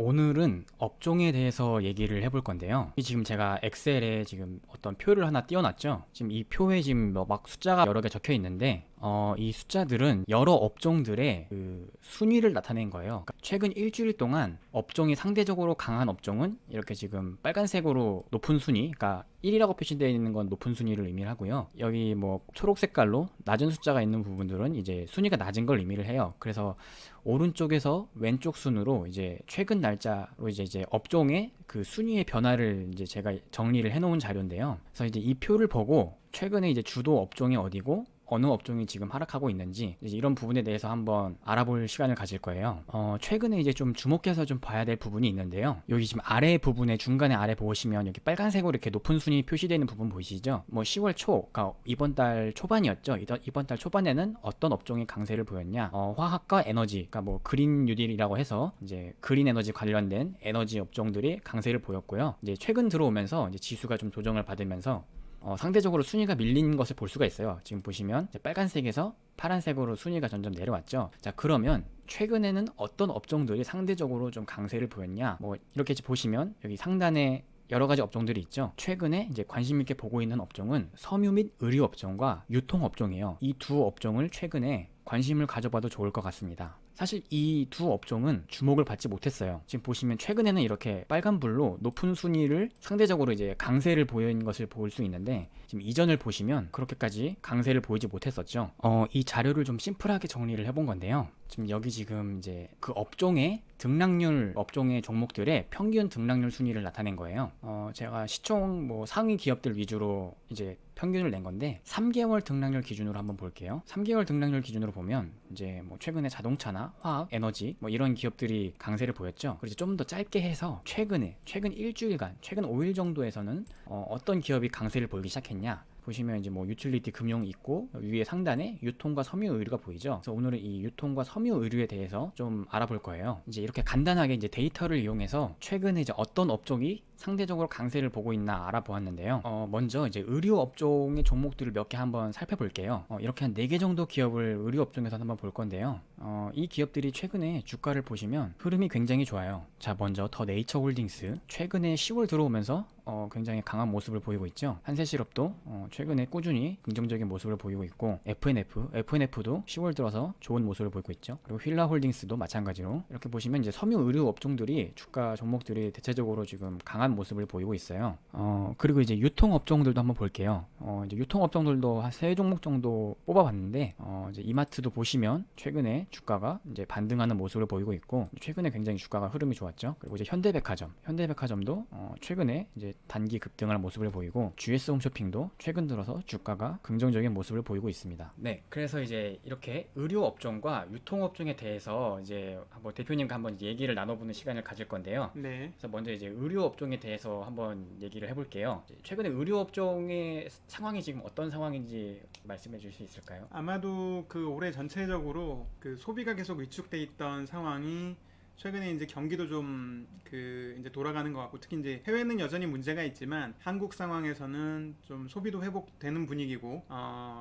오늘은 업종에 대해서 얘기를 해볼 건데요. 지금 제가 엑셀에 지금 어떤 표를 하나 띄워놨죠. 지금 이 표에 지금 뭐 막 숫자가 여러 개 적혀 있는데, 이 숫자들은 여러 업종들의 그 순위를 나타낸 거예요. 그러니까 최근 일주일 동안 업종이 상대적으로 강한 업종은 이렇게 지금 빨간색으로 높은 순위, 그러니까 1이라고 표시되어 있는 건 높은 순위를 의미를 하고요. 여기 뭐 초록 색깔로 낮은 숫자가 있는 부분들은 이제 순위가 낮은 걸 의미를 해요. 그래서 오른쪽에서 왼쪽 순으로 이제 최근 날짜로 이제 업종의 그 순위의 변화를 이제 제가 정리를 해놓은 자료인데요. 그래서 이제 이 표를 보고 최근에 이제 주도 업종이 어디고 어느 업종이 지금 하락하고 있는지 이제 이런 부분에 대해서 한번 알아볼 시간을 가질 거예요. 최근에 이제 좀 주목해서 좀 봐야 될 부분이 있는데요. 여기 지금 아래 부분에 중간에 아래 보시면 여기 빨간색으로 이렇게 높은 순위 표시되어 있는 부분 보이시죠? 뭐 10월 초, 그러니까 이번 달 초반이었죠. 이번 달 초반에는 어떤 업종이 강세를 보였냐? 화학과 에너지, 그러니까 뭐 그린 뉴딜이라고 해서 이제 그린 에너지 관련된 에너지 업종들이 강세를 보였고요. 이제 최근 들어오면서 이제 지수가 좀 조정을 받으면서 상대적으로 순위가 밀린 것을 볼 수가 있어요. 지금 보시면 빨간색에서 파란색으로 순위가 점점 내려왔죠. 자, 그러면 최근에는 어떤 업종들이 상대적으로 좀 강세를 보였냐? 뭐 이렇게 보시면 여기 상단에 여러 가지 업종들이 있죠. 최근에 이제 관심 있게 보고 있는 업종은 섬유 및 의류 업종과 유통 업종이에요. 이 두 업종을 최근에 관심을 가져봐도 좋을 것 같습니다. 사실 이 두 업종은 주목을 받지 못했어요. 지금 보시면 최근에는 이렇게 빨간불로 높은 순위를 상대적으로 이제 강세를 보인 것을 볼 수 있는데, 지금 이전을 보시면 그렇게까지 강세를 보이지 못했었죠. 이 자료를 좀 심플하게 정리를 해본 건데요. 지금 여기 지금 이제 그 업종의 등락률, 업종의 종목들의 평균 등락률 순위를 나타낸 거예요. 제가 시총 뭐 상위 기업들 위주로 이제 평균을 낸 건데 3개월 등락률 기준으로 한번 볼게요. 3개월 등락률 기준으로 보면 이제 뭐 최근에 자동차나 화학, 에너지 뭐 이런 기업들이 강세를 보였죠. 그래서 좀 더 짧게 해서 최근 일주일간, 최근 5일 정도에서는 어떤 기업이 강세를 보이기 시작했냐? 보시면 이제 뭐 유틸리티 금융 있고 위에 상단에 유통과 섬유 의류가 보이죠. 그래서 오늘은 이 유통과 섬유 의류에 대해서 좀 알아볼 거예요. 이제 이렇게 간단하게 이제 데이터를 이용해서 최근에 이제 어떤 업종이 상대적으로 강세를 보고 있나 알아보았는데요. 먼저 이제 의류 업종의 종목들을 몇 개 한번 살펴볼게요. 이렇게 한 4개 정도 기업을 의류 업종에서 한번 볼 건데요. 이 기업들이 최근에 주가를 보시면 흐름이 굉장히 좋아요. 자, 먼저 더 네이처 홀딩스 최근에 10월 들어오면서 굉장히 강한 모습을 보이고 있죠. 한세시럽도 최근에 꾸준히 긍정적인 모습을 보이고 있고, FNF도 10월 들어서 좋은 모습을 보이고 있죠. 그리고 휠라홀딩스도 마찬가지로 이렇게 보시면 이제 섬유 의류 업종들이 주가 종목들이 대체적으로 지금 강한 모습을 보이고 있어요. 그리고 이제 유통 업종들도 한번 볼게요. 이제 유통 업종들도 한 3종목 정도 뽑아봤는데, 이제 이마트도 보시면 최근에 주가가 이제 반등하는 모습을 보이고 있고, 최근에 굉장히 주가가 흐름이 좋았죠. 그리고 이제 현대백화점도 최근에 이제 단기 급등하는 모습을 보이고, GS 홈쇼핑도 최근 들어서 주가가 긍정적인 모습을 보이고 있습니다. 네, 그래서 이제 이렇게 의류 업종과 유통 업종에 대해서 이제 한번 대표님과 한번 얘기를 나눠보는 시간을 가질 건데요. 네. 그래서 먼저 이제 의류 업종에 대해서 한번 얘기를 해볼게요. 최근에 의류 업종의 상황이 지금 어떤 상황인지 말씀해 주실 수 있을까요? 아마도 그 올해 전체적으로 그 소비가 계속 위축돼 있던 상황이 최근에 이제 경기도 좀 그 이제 돌아가는 것 같고, 특히 이제 해외는 여전히 문제가 있지만 한국 상황에서는 좀 소비도 회복되는 분위기고,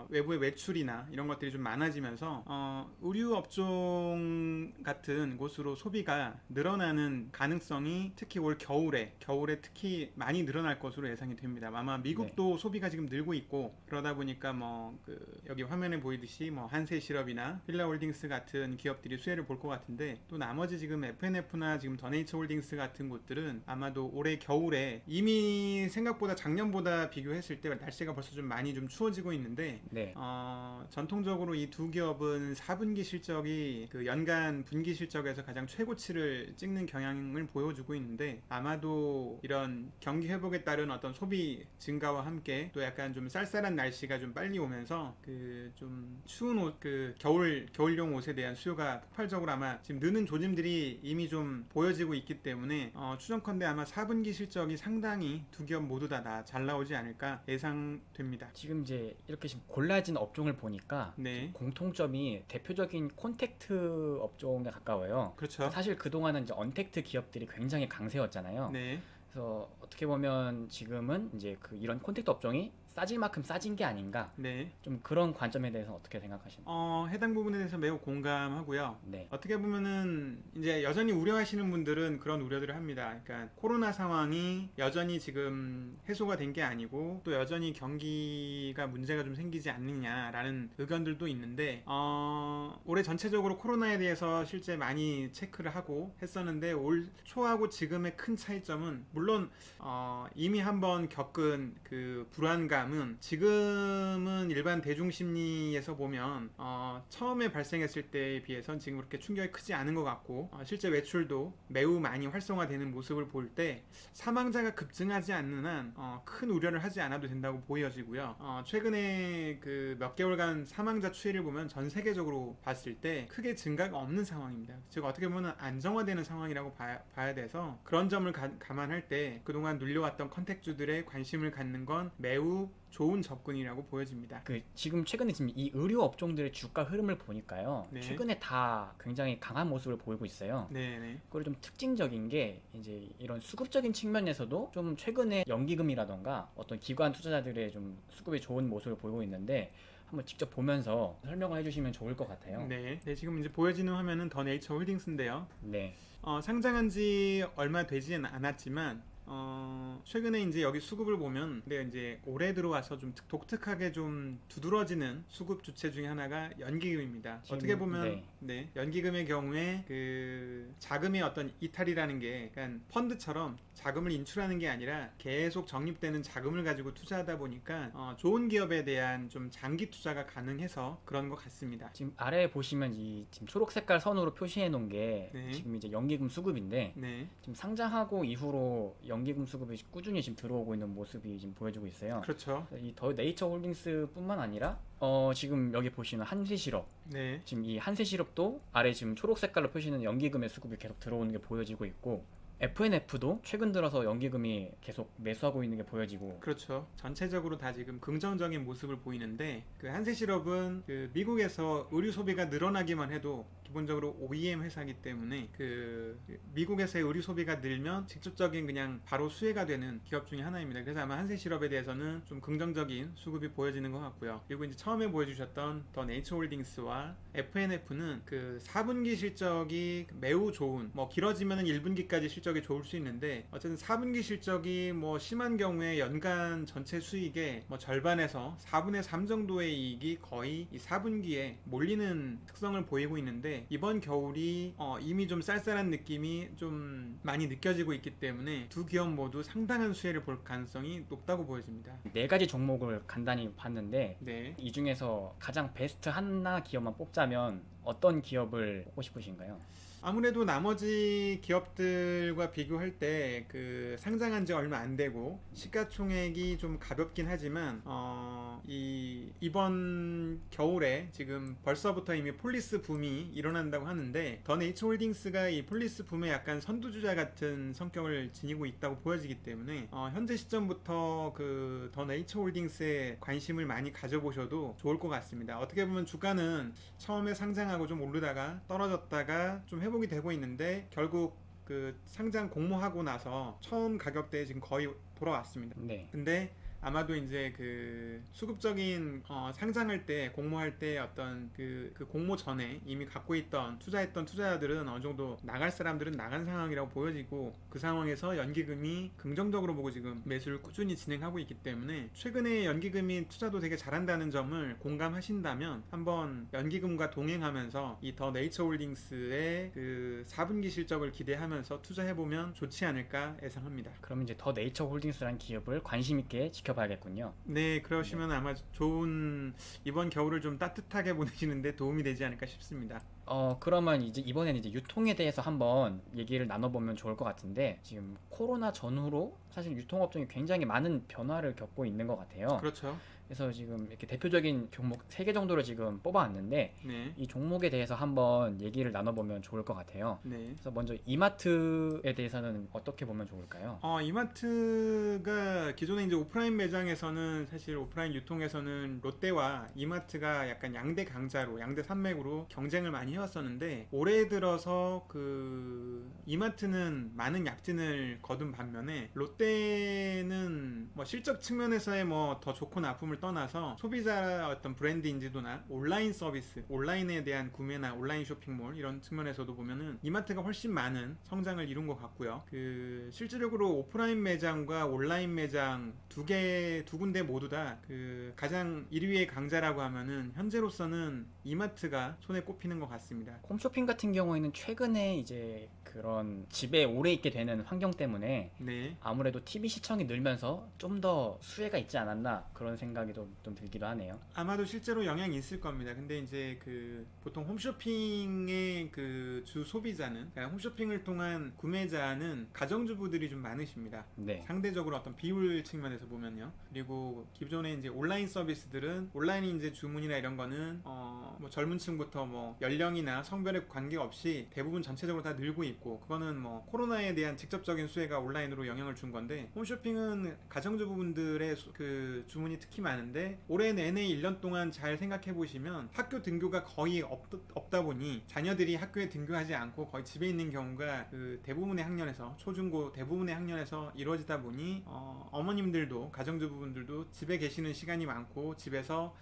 외부의 매출이나 이런 것들이 좀 많아지면서 의류 업종 같은 곳으로 소비가 늘어나는 가능성이 특히 올 겨울에 특히 많이 늘어날 것으로 예상이 됩니다. 아마 미국도 소비가 지금 늘고 있고, 그러다 보니까 뭐 그 여기 화면에 보이듯이 뭐 한세시럽이나 휠라홀딩스 같은 기업들이 수혜를 볼 것 같은데, 또 나머지 지금 FNF나 지금 더네이처홀딩스 같은 곳들은 아마도 올해 겨울에 이미 생각보다 작년보다 비교했을 때 날씨가 벌써 좀 많이 좀 추워지고 있는데, 네. 전통적으로 이 두 기업은 4분기 실적이 그 연간 분기 실적에서 가장 최고치를 찍는 경향을 보여주고 있는데, 아마도 이런 경기 회복에 따른 어떤 소비 증가와 함께 또 약간 좀 쌀쌀한 날씨가 좀 빨리 오면서 그 좀 추운 옷, 그 겨울용 옷에 대한 수요가 폭발적으로 아마 지금 느는 조짐들이 이미 좀 보여지고 있기 때문에 추정컨대 아마 4분기 실적이 상당히 두 기업 모두 다 잘 나오지 않을까 예상됩니다. 지금 이제 이렇게 지금 골라진 업종을 보니까 네. 공통점이 대표적인 콘택트 업종에 가까워요. 그렇죠. 사실 그동안은 이제 언택트 기업들이 굉장히 강세였잖아요. 네. 그래서 어떻게 보면 지금은 이제 그 이런 콘택트 업종이 싸질 만큼 싸진 게 아닌가? 네. 좀 그런 관점에 대해서 어떻게 생각하십니까? 해당 부분에 대해서 매우 공감하고요. 네. 어떻게 보면은 이제 여전히 우려하시는 분들은 그런 우려들을 합니다. 그러니까 코로나 상황이 여전히 지금 해소가 된 게 아니고 또 여전히 경기가 문제가 좀 생기지 않느냐라는 의견들도 있는데 올해 전체적으로 코로나에 대해서 실제 많이 체크를 하고 했었는데 올 초하고 지금의 큰 차이점은 물론 이미 한번 겪은 그 불안감은 지금은 일반 대중 심리에서 보면 처음에 발생했을 때에 비해선 지금 그렇게 충격이 크지 않은 것 같고 실제 외출도 매우 많이 활성화되는 모습을 볼 때 사망자가 급증하지 않는 한 큰 우려를 하지 않아도 된다고 보여지고요. 최근에 그 몇 개월간 사망자 추이를 보면 전 세계적으로 봤을 때 크게 증가가 없는 상황입니다. 즉 어떻게 보면 안정화되는 상황이라고 봐야 돼서 그런 점을 감안할 때 그동안 눌려왔던 컨택주들의 관심을 갖는 건 매우 좋은 접근이라고 보여집니다. 지금 최근에 지금 이 의료 업종들의 주가 흐름을 보니까요. 네. 최근에 다 굉장히 강한 모습을 보이고 있어요. 네네. 그리고 좀 특징적인 게 이제 이런 수급적인 측면에서도 좀 최근에 연기금이라던가 어떤 기관 투자자들의 좀 수급이 좋은 모습을 보이고 있는데 한번 직접 보면서 설명을 해주시면 좋을 것 같아요. 네, 지금 이제 보여지는 화면은 더 네이처 홀딩스인데요. 네. 상장한 지 얼마 되지는 않았지만 최근에 이제 여기 수급을 보면 근데 이제 올해 들어와서 좀 독특하게 좀 두드러지는 수급 주체 중에 하나가 연기금입니다. 어떻게 보면 네, 연기금의 경우에 그 자금의 어떤 이탈이라는 게 그러니까 펀드처럼 자금을 인출하는 게 아니라 계속 적립되는 자금을 가지고 투자하다 보니까 좋은 기업에 대한 좀 장기 투자가 가능해서 그런 것 같습니다. 지금 아래에 보시면 이 지금 초록 색깔 선으로 표시해 놓은 게 네. 지금 이제 연기금 수급인데 네, 지금 상장하고 이후로 연기금 수급이 꾸준히 지금 들어오고 있는 모습이 지금 보여지고 있어요. 그렇죠. 이 더 네이처 홀딩스뿐만 아니라 지금 여기 보시는 한세시럽 네, 지금 이 한세시럽도 아래 지금 초록 색깔로 표시는 연기금의 수급이 계속 들어오는 게 보여지고 있고 FNF도 최근 들어서 연기금이 계속 매수하고 있는 게 보여지고 그렇죠. 전체적으로 다 지금 긍정적인 모습을 보이는데 그 한세시럽은 그 미국에서 의류 소비가 늘어나기만 해도 기본적으로 OEM 회사이기 때문에 그 미국에서의 의류 소비가 늘면 직접적인 그냥 바로 수혜가 되는 기업 중에 하나입니다. 그래서 아마 한세시럽에 대해서는 좀 긍정적인 수급이 보여지는 것 같고요. 그리고 이제 처음에 보여주셨던 더 네이처홀딩스와 FNF는 그 4분기 실적이 매우 좋은 뭐 길어지면은 1분기까지 실적이 좋을 수 있는데 어쨌든 4분기 실적이 뭐 심한 경우에 연간 전체 수익의 뭐 절반에서 4분의 3 정도의 이익이 거의 이 4분기에 몰리는 특성을 보이고 있는데 이번 겨울이 이미 좀 쌀쌀한 느낌이 좀 많이 느껴지고 있기 때문에 두 기업 모두 상당한 수혜를 볼 가능성이 높다고 보여집니다. 네 가지 종목을 간단히 봤는데 네. 이 중에서 가장 베스트 하나 기업만 뽑자면 어떤 기업을 뽑고 싶으신가요? 아무래도 나머지 기업들과 비교할 때 그 상장한 지 얼마 안 되고 시가총액이 좀 가볍긴 하지만 이번 겨울에 지금 벌써부터 이미 폴리스 붐이 일어난다고 하는데 더 네이처홀딩스가 이 폴리스 붐의 약간 선두주자 같은 성격을 지니고 있다고 보여지기 때문에 현재 시점부터 그 더 네이처홀딩스에 관심을 많이 가져보셔도 좋을 것 같습니다. 어떻게 보면 주가는 처음에 상장하고 좀 오르다가 떨어졌다가 좀 회복이 되고 있는데 결국 그 상장 공모하고 나서 처음 가격대에 지금 거의 돌아왔습니다. 네. 근데 아마도 이제 그 수급적인 상장할 때 공모할 때 어떤 그 공모 전에 이미 갖고 있던 투자했던 투자자들은 어느 정도 나갈 사람들은 나간 상황이라고 보여지고 그 상황에서 연기금이 긍정적으로 보고 지금 매수를 꾸준히 진행하고 있기 때문에 최근에 연기금이 투자도 되게 잘한다는 점을 공감하신다면 한번 연기금과 동행하면서 이 더 네이처홀딩스의 그 4분기 실적을 기대하면서 투자해보면 좋지 않을까 예상합니다. 그럼 이제 더 네이처 홀딩스라는 기업을 관심 있게 지켜봐야겠군요. 네, 그러시면 아마 좋은 이번 겨울을 좀 따뜻하게 보내시는데 도움이 되지 않을까 싶습니다. 그러면 이제 이번에는 이제 유통에 대해서 한번 얘기를 나눠보면 좋을 것 같은데 지금 코로나 전후로 사실 유통업종이 굉장히 많은 변화를 겪고 있는 것 같아요. 그렇죠. 그래서 지금 이렇게 대표적인 종목 3개 정도를 지금 뽑아왔는데 네. 이 종목에 대해서 한번 얘기를 나눠보면 좋을 것 같아요. 네. 그래서 먼저 이마트에 대해서는 어떻게 보면 좋을까요? 이마트가 기존에 이제 오프라인 매장에서는 사실 오프라인 유통에서는 롯데와 이마트가 약간 양대 강자로 양대 산맥으로 경쟁을 많이 해왔었는데 올해 들어서 그 이마트는 많은 약진을 거둔 반면에 롯데는 뭐 실적 측면에서의 뭐 더 좋고 나쁨을 떠나서 소비자 어떤 브랜드 인지도나 온라인 서비스, 온라인에 대한 구매나 온라인 쇼핑몰 이런 측면에서도 보면은 이마트가 훨씬 많은 성장을 이룬 것 같고요. 그 실질적으로 오프라인 매장과 온라인 매장 두 군데 모두 다 그 가장 1위의 강자라고 하면은 현재로서는 이마트가 손에 꼽히는 것 같습니다. 홈쇼핑 같은 경우에는 최근에 이제 그런 집에 오래 있게 되는 환경 때문에 네. 아무래도 TV 시청이 늘면서 좀 더 수혜가 있지 않았나 그런 생각이 좀 들기도 하네요. 아마도 실제로 영향이 있을 겁니다. 근데 이제 그 보통 홈쇼핑의 그 주 소비자는, 그러니까 홈쇼핑을 통한 구매자는 가정주부들이 좀 많으십니다. 네. 상대적으로 어떤 비율 측면에서 보면요. 그리고 기존에 이제 온라인 서비스들은 온라인 이제 주문이나 이런 거는 뭐 젊은 층부터 뭐 연령이나 성별에 관계없이 대부분 전체적으로 다 늘고 있고, 그거는 뭐 코로나에 대한 직접적인 수혜가 온라인으로 영향을 준 건데, 홈쇼핑은 가정주부분들의 그 주문이 특히 많은데 올해 내내 1년 동안 잘 생각해 보시면 학교 등교가 거의 없다 보니 자녀들이 학교에 등교하지 않고 거의 집에 있는 경우가 그 대부분의 학년에서, 초중고 대부분의 학년에서 이루어지다 보니 어머님들도, 가정주부분들도 집에 계시는 시간이 많고 집에서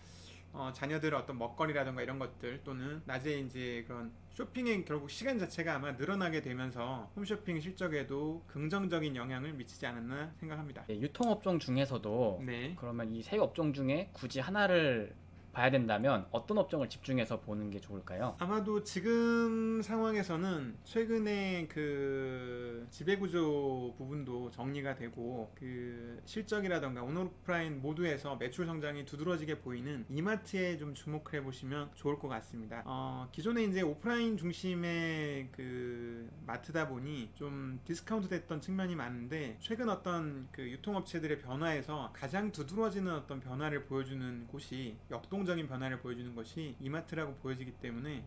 자녀들의 어떤 먹거리라든가 이런 것들, 또는 낮에 이제 그런 쇼핑의 결국 시간 자체가 아마 늘어나게 되면서 홈쇼핑 실적에도 긍정적인 영향을 미치지 않았나 생각합니다. 네, 유통업종 중에서도 네. 그러면 이 세 업종 중에 굳이 하나를 봐야 된다면 어떤 업종을 집중해서 보는 게 좋을까요? 아마도 지금 상황에서는 최근에 그 지배구조 부분도 정리가 되고 그 실적이라던가 온오프라인 모두에서 매출 성장이 두드러지게 보이는 이마트에 좀 주목을 해보시면 좋을 것 같습니다. 기존에 이제 오프라인 중심의 그 마트다 보니 좀 디스카운트 됐던 측면이 많은데, 최근 어떤 그 유통업체들의 변화에서 가장 두드러지는 어떤 변화를 보여주는 곳이, 역동적인 변화를 보여주는 것이 이마트라고 보여지기 때문에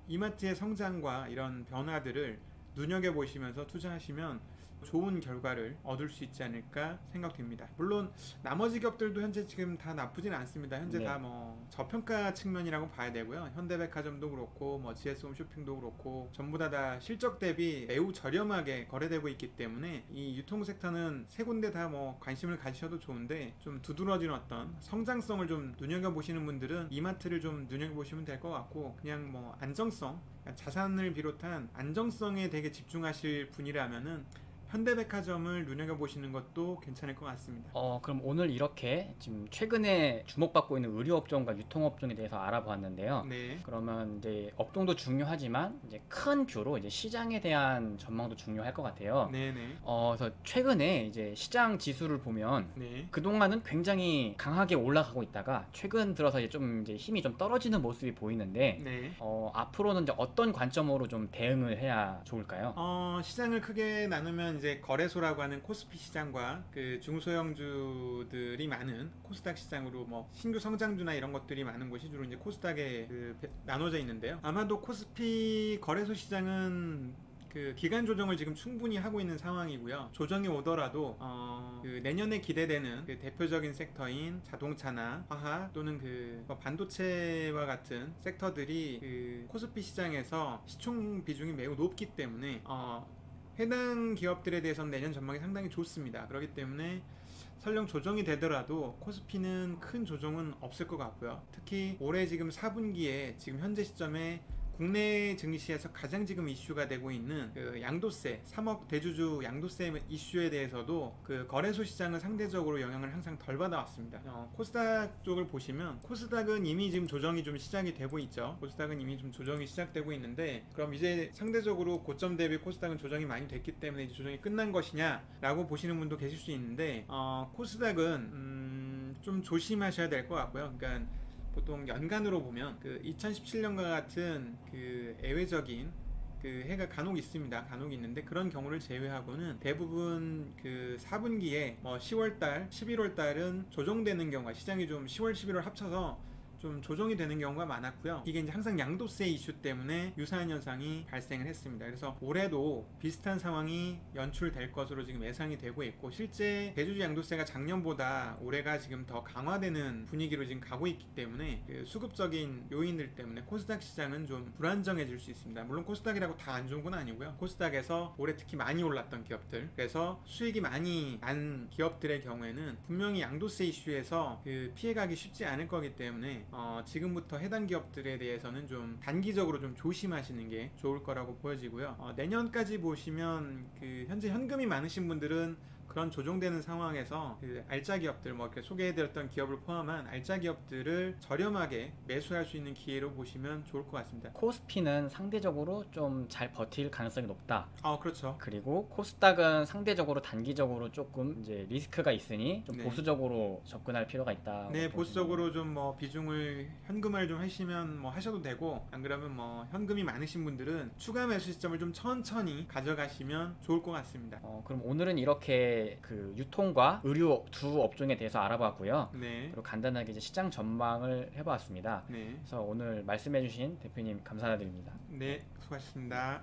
이마트의 성장과 이런 변화들을 눈여겨보시면서 투자하시면 좋은 결과를 얻을 수 있지 않을까 생각됩니다. 물론 나머지 기업들도 현재 지금 다 나쁘진 않습니다. 현재 네. 다 뭐 저평가 측면이라고 봐야 되고요. 현대백화점도 그렇고 뭐 GS홈쇼핑도 그렇고 전부 다 실적 대비 매우 저렴하게 거래되고 있기 때문에 이 유통 섹터는 세 군데 다 뭐 관심을 가지셔도 좋은데, 좀 두드러지는 어떤 성장성을 좀 눈여겨보시는 분들은 이마트를 좀 눈여겨보시면 될 것 같고, 그냥 뭐 안정성, 자산을 비롯한 안정성에 되게 집중하실 분이라면은 현대백화점을 눈여겨보시는 것도 괜찮을 것 같습니다. 그럼 오늘 이렇게 지금 최근에 주목받고 있는 의료업종과 유통업종에 대해서 알아보았는데요. 네. 그러면 이제 업종도 중요하지만 이제 큰 뷰로 이제 시장에 대한 전망도 중요할 것 같아요. 네네. 그래서 최근에 이제 시장 지수를 보면 네. 그동안은 굉장히 강하게 올라가고 있다가 최근 들어서 이제 힘이 좀 떨어지는 모습이 보이는데 네. 앞으로는 이제 어떤 관점으로 좀 대응을 해야 좋을까요? 시장을 크게 나누면 이제 거래소라고 하는 코스피 시장과 그 중소형주들이 많은 코스닥 시장으로, 뭐 신규 성장주나 이런 것들이 많은 곳이 주로 이제 코스닥에 나눠져 있는데요. 아마도 코스피 거래소 시장은 그 기간 조정을 지금 충분히 하고 있는 상황이고요. 조정이 오더라도 그 내년에 기대되는 그 대표적인 섹터인 자동차나 화학 또는 그 반도체와 같은 섹터들이 그 코스피 시장에서 시총 비중이 매우 높기 때문에 해당 기업들에 대해서는 내년 전망이 상당히 좋습니다. 그렇기 때문에 설령 조정이 되더라도 코스피는 큰 조정은 없을 것 같고요. 특히 올해 지금 4분기에 지금 현재 시점에 국내 증시에서 가장 지금 이슈가 되고 있는 그 양도세, 3억 대주주 양도세 이슈에 대해서도 그 거래소 시장은 상대적으로 영향을 항상 덜 받아왔습니다. 코스닥 쪽을 보시면 코스닥은 이미 지금 조정이 좀 시작이 되고 있죠. 코스닥은 이미 좀 조정이 시작되고 있는데, 그럼 이제 상대적으로 고점 대비 코스닥은 조정이 많이 됐기 때문에 이제 조정이 끝난 것이냐라고 보시는 분도 계실 수 있는데, 코스닥은 좀 조심하셔야 될 것 같고요. 그러니까 보통 연간으로 보면 그 2017년과 같은 그 예외적인 그 해가 간혹 있습니다. 간혹 있는데, 그런 경우를 제외하고는 대부분 그 4분기에 뭐 10월달, 11월달은 조정되는 경우가, 시장이 좀 10월, 11월 합쳐서 좀 조정이 되는 경우가 많았고요. 이게 이제 항상 양도세 이슈 때문에 유사한 현상이 발생을 했습니다. 그래서 올해도 비슷한 상황이 연출될 것으로 지금 예상이 되고 있고, 실제 대주주 양도세가 작년보다 올해가 지금 더 강화되는 분위기로 지금 가고 있기 때문에 그 수급적인 요인들 때문에 코스닥 시장은 좀 불안정해질 수 있습니다. 물론 코스닥이라고 다 안 좋은 건 아니고요. 코스닥에서 올해 특히 많이 올랐던 기업들, 그래서 수익이 많이 난 기업들의 경우에는 분명히 양도세 이슈에서 그 피해가기 쉽지 않을 거기 때문에 지금부터 해당 기업들에 대해서는 좀 단기적으로 좀 조심하시는 게 좋을 거라고 보여지고요. 내년까지 보시면 그 현재 현금이 많으신 분들은 그런 조정되는 상황에서 그 알짜 기업들, 뭐 이렇게 소개해드렸던 기업을 포함한 알짜 기업들을 저렴하게 매수할 수 있는 기회로 보시면 좋을 것 같습니다. 코스피는 상대적으로 좀 잘 버틸 가능성이 높다. 그렇죠. 그리고 코스닥은 상대적으로 단기적으로 조금 이제 리스크가 있으니 좀 네. 보수적으로 접근할 필요가 있다. 네, 보수적으로 좀 뭐 비중을 현금화를 좀 하시면 뭐 하셔도 되고, 안 그러면 뭐 현금이 많으신 분들은 추가 매수 시점을 좀 천천히 가져가시면 좋을 것 같습니다. 그럼 오늘은 이렇게 그 유통과 의류 두 업종에 대해서 알아봤고요. 네, 그리고 간단하게 이제 시장 전망을 해보았습니다. 네, 그래서 오늘 말씀해주신 대표님 감사드립니다. 네, 수고하셨습니다.